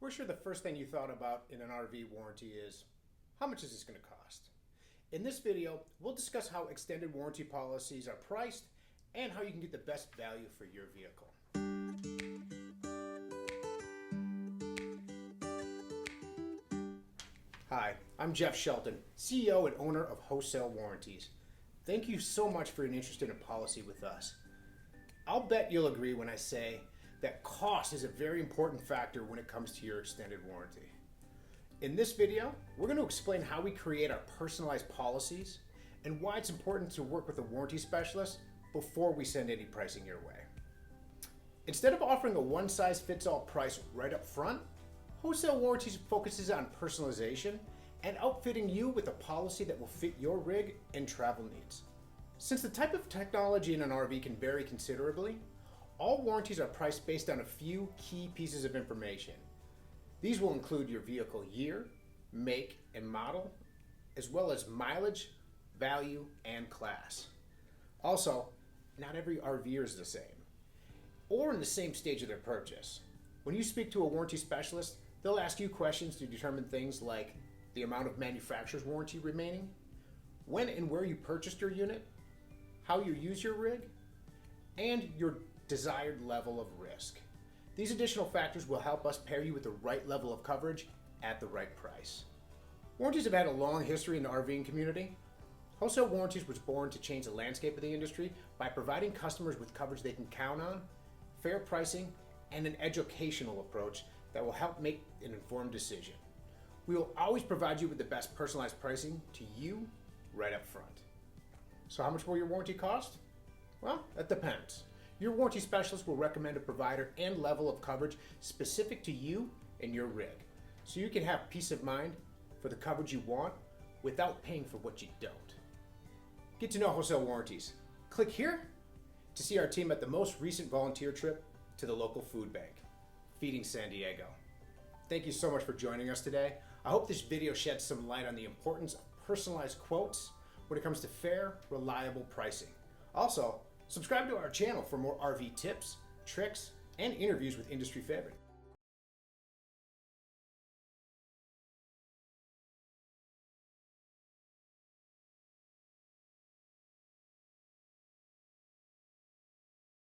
We're sure the first thing you thought about in an RV warranty is, how much is this going to cost? In this video, we'll discuss how extended warranty policies are priced and how you can get the best value for your vehicle. Hi, I'm Jeff Shelton, CEO and owner of Wholesale Warranties. Thank you so much for your interest in a policy with us. I'll bet you'll agree when I say that cost is a very important factor when it comes to your extended warranty. In this video, we're going to explain how we create our personalized policies and why it's important to work with a warranty specialist before we send any pricing your way. Instead of offering a one-size-fits-all price right up front, Wholesale Warranties focuses on personalization and outfitting you with a policy that will fit your rig and travel needs. Since the type of technology in an RV can vary considerably, all warranties are priced based on a few key pieces of information. These will include your vehicle year, make, and model, as well as mileage, value, and class. Also, not every RVer is the same, or in the same stage of their purchase. When you speak to a warranty specialist, they'll ask you questions to determine things like the amount of manufacturer's warranty remaining, when and where you purchased your unit, how you use your rig, and your desired level of risk. These additional factors will help us pair you with the right level of coverage at the right price. Warranties have had a long history in the RVing community. Wholesale Warranties was born to change the landscape of the industry by providing customers with coverage they can count on, fair pricing, and an educational approach that will help make an informed decision. We will always provide you with the best personalized pricing to you right up front. So how much will your warranty cost? Well, that depends. Your warranty specialist will recommend a provider and level of coverage specific to you and your rig, so you can have peace of mind for the coverage you want without paying for what you don't. Get to know Wholesale Warranties. Click here to see our team at the most recent volunteer trip to the local food bank, Feeding San Diego. Thank you so much for joining us today. I hope this video sheds some light on the importance of personalized quotes when it comes to fair, reliable pricing. Also, subscribe to our channel for more RV tips, tricks, and interviews with industry favorites.